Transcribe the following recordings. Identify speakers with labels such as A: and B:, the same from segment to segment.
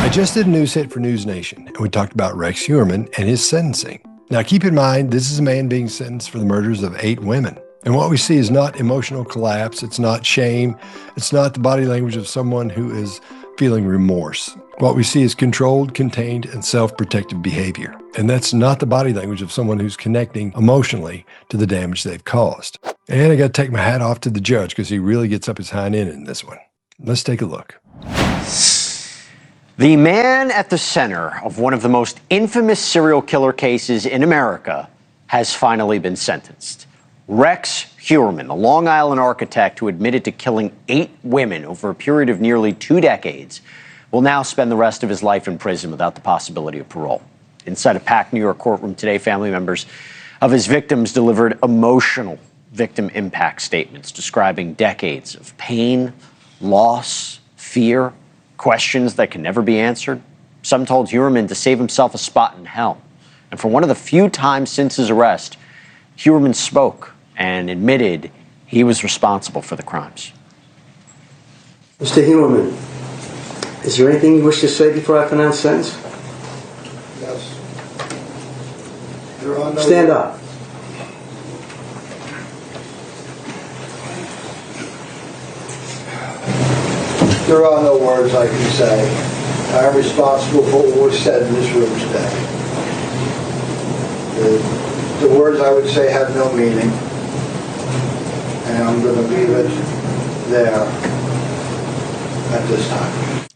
A: I just did a news hit for News Nation, and we talked about Rex Heuermann and his sentencing. Now, keep in mind, this is a man being sentenced for the murders of 8 women. And what we see is not emotional collapse. It's not shame. It's not the body language of someone who is feeling remorse. What we see is controlled, contained, and self-protective behavior. And that's not the body language of someone who's connecting emotionally to the damage they've caused. And I got to take my hat off to the judge because he really gets up his hind end in this one. Let's take a look.
B: The man at the center of one of the most infamous serial killer cases in America has finally been sentenced. Rex Heuermann, the Long Island architect who admitted to killing 8 women over a period of nearly 2 decades, will now spend the rest of his life in prison without the possibility of parole. Inside a packed New York courtroom today, family members of his victims delivered emotional victim impact statements describing decades of pain, loss, fear, questions that can never be answered. Some told Heuermann to save himself a spot in hell. And for one of the few times since his arrest, Heuermann spoke and admitted he was responsible for the crimes.
C: Mr. Heuermann, is there anything you wish to say before I pronounce sentence?
D: Yes. There are no
C: Stand up.
D: There are no words I can say. I am responsible for what was said in this room today. The words I would say have no meaning, and I'm going to leave it there at this time.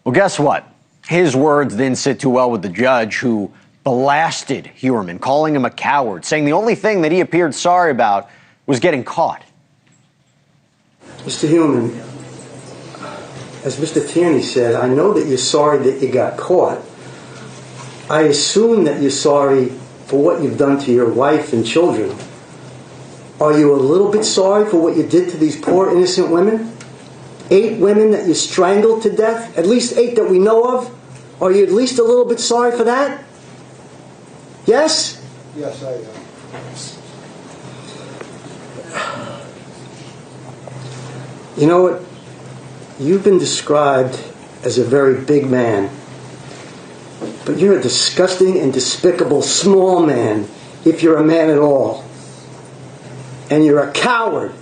B: Well, guess what? His words didn't sit too well with the judge, who blasted Heuermann, calling him a coward, saying the only thing that he appeared sorry about was getting caught.
C: Mr. Heuermann, as Mr. Tierney said, I know that you're sorry that you got caught. I assume that you're sorry for what you've done to your wife and children. Are you a little bit sorry for what you did to these poor innocent women? 8 women that you strangled to death? At least 8 that we know of? Are you at least a little bit sorry for that? Yes?
D: Yes, I am.
C: You know what? You've been described as a very big man, but you're a disgusting and despicable small man, if you're a man at all. And you're a coward.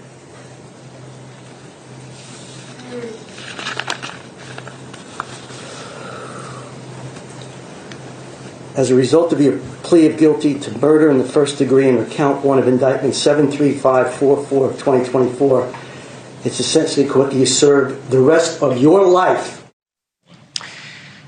C: As a result of your plea of guilty to murder in the first degree and count 1 of indictment 73544 of 2024, it's essentially what you serve the rest of your life.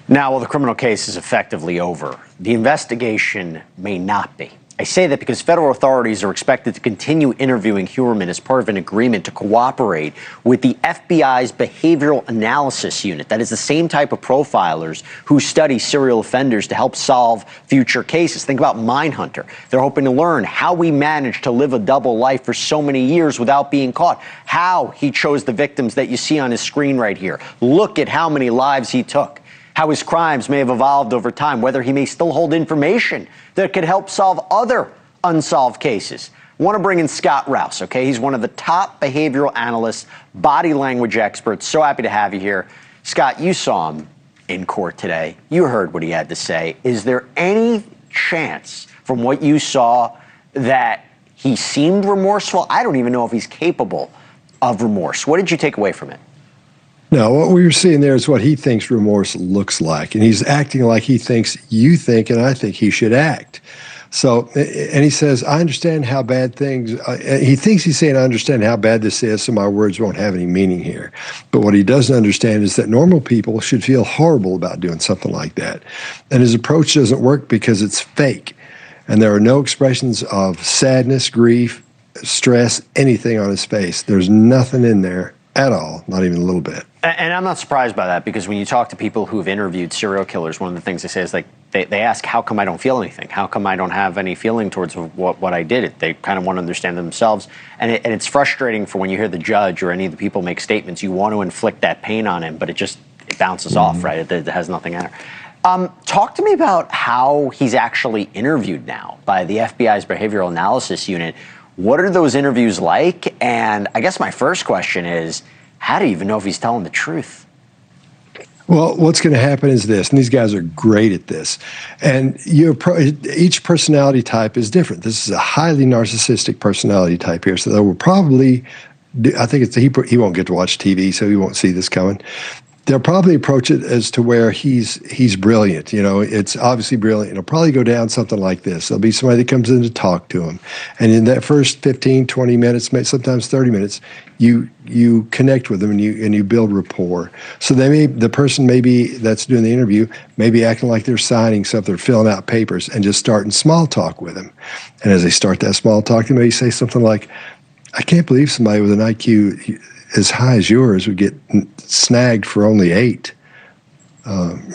B: Now, while the criminal case is effectively over, the investigation may not be. I say that because federal authorities are expected to continue interviewing Heuermann as part of an agreement to cooperate with the FBI's Behavioral Analysis Unit. That is the same type of profilers who study serial offenders to help solve future cases. Think about Mindhunter. They're hoping to learn how we managed to live a double life for so many years without being caught, how he chose the victims that you see on his screen right here. Look at how many lives he took, how his crimes may have evolved over time, whether he may still hold information that could help solve other unsolved cases. I want to bring in Scott Rouse, okay? He's one of the top behavioral analysts, body language experts. So happy to have you here. Scott, you saw him in court today. You heard what he had to say. Is there any chance from what you saw that he seemed remorseful? I don't even know if he's capable of remorse. What did you take away from it?
A: No, what we were seeing there is what he thinks remorse looks like. And he's acting like he thinks you think and I think he should act. So, and he says, I understand how bad things, he thinks he's saying, I understand how bad this is, so my words won't have any meaning here. But what he doesn't understand is that normal people should feel horrible about doing something like that. And his approach doesn't work because it's fake. And there are no expressions of sadness, grief, stress, anything on his face. There's nothing in there at all, not even a little bit.
B: And I'm not surprised by that, because when you talk to people who've interviewed serial killers, one of the things they say is, like, they ask, how come I don't feel anything? How come I don't have any feeling towards what I did? They kind of want to understand themselves. And it's frustrating for when you hear the judge or any of the people make statements. You want to inflict that pain on him, but it bounces off, right? It has nothing in it. Talk to me about how he's actually interviewed now by the FBI's Behavioral Analysis Unit. What are those interviews like? And I guess my first question is, how do you even know if he's telling the truth?
A: Well, what's going to happen is this, and these guys are great at this. And each personality type is different. This is a highly narcissistic personality type here, so they will probably, I think he won't get to watch TV, so he won't see this coming. They'll probably approach it as to where he's brilliant. You know, it's obviously brilliant. It'll probably go down something like this. There'll be somebody that comes in to talk to him. And in that first 15, 20 minutes, sometimes 30 minutes, you connect with them and you build rapport. So the person maybe that's doing the interview may be acting like they're signing something or filling out papers and just starting small talk with him. And as they start that small talk, they may say something like, I can't believe somebody with an IQ as high as yours would get snagged for only 8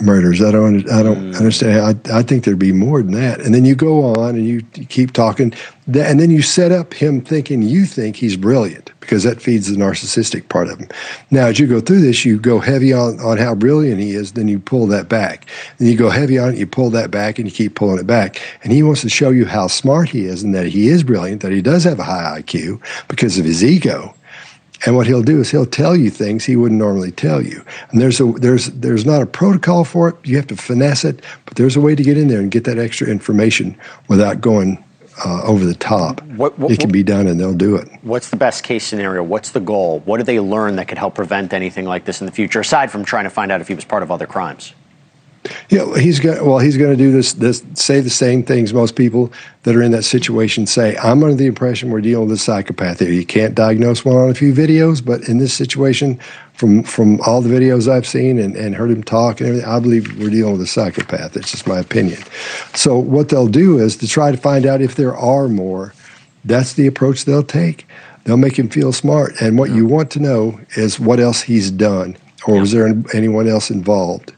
A: murders. I don't understand. I think there'd be more than that. And then you go on and you keep talking, and then you set up him thinking you think he's brilliant, because that feeds the narcissistic part of him. Now, as you go through this, you go heavy on how brilliant he is, then you pull that back. Then you go heavy on it, you pull that back, and you keep pulling it back. And he wants to show you how smart he is and that he is brilliant, that he does have a high IQ because of his ego. And what he'll do is he'll tell you things he wouldn't normally tell you. And there's not a protocol for it. You have to finesse it, but there's a way to get in there and get that extra information without going over the top. It can be done, and they'll do it.
B: What's the best case scenario? What's the goal? What do they learn that could help prevent anything like this in the future, aside from trying to find out if he was part of other crimes?
A: Yeah, he's going to do this, say the same things most people that are in that situation say. I'm under the impression we're dealing with a psychopath here. You can't diagnose one on a few videos, but in this situation, from all the videos I've seen and heard him talk and everything, I believe we're dealing with a psychopath. It's just my opinion. So what they'll do is to try to find out if there are more. That's the approach they'll take. They'll make him feel smart. And what you want to know is what else he's done, or was there anyone else involved?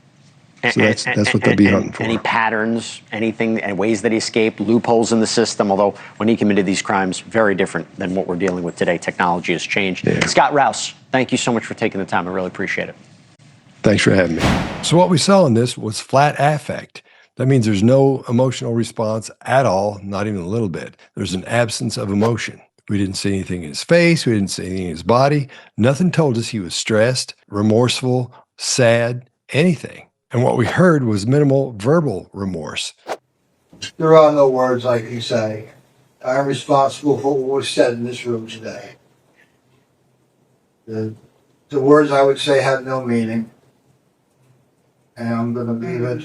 A: So that's what they'll be hunting for.
B: Any patterns, anything, and ways that he escaped, loopholes in the system, although when he committed these crimes, very different than what we're dealing with today. Technology has changed. Yeah. Scott Rouse, thank you so much for taking the time. I really appreciate it.
A: Thanks for having me. So what we saw in this was flat affect. That means there's no emotional response at all, not even a little bit. There's an absence of emotion. We didn't see anything in his face. We didn't see anything in his body. Nothing told us he was stressed, remorseful, sad, anything. And what we heard was minimal verbal remorse.
D: There are no words I can say. I am responsible for what was said in this room today. The words I would say have no meaning. And I'm going to leave it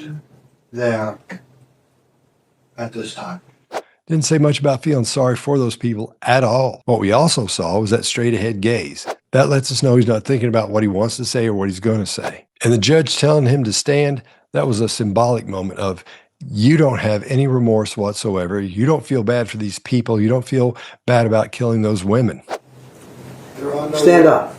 D: there at this time.
A: Didn't say much about feeling sorry for those people at all. What we also saw was that straight ahead gaze. That lets us know he's not thinking about what he wants to say or what he's going to say. And the judge telling him to stand, that was a symbolic moment of, you don't have any remorse whatsoever. You don't feel bad for these people. You don't feel bad about killing those women.
C: Stand up.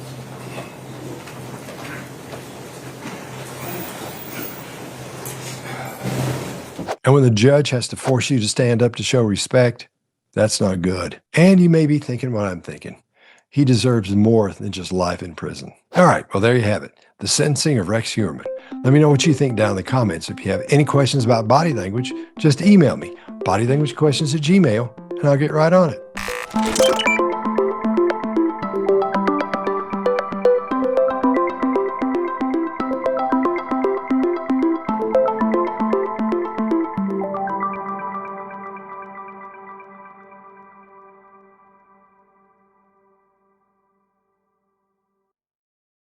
A: And when the judge has to force you to stand up to show respect, that's not good. And you may be thinking what I'm thinking. He deserves more than just life in prison. All right, well, there you have it. The sentencing of Rex Heuermann. Let me know what you think down in the comments. If you have any questions about body language, just email me, bodylanguagequestions@gmail.com, and I'll get right on it.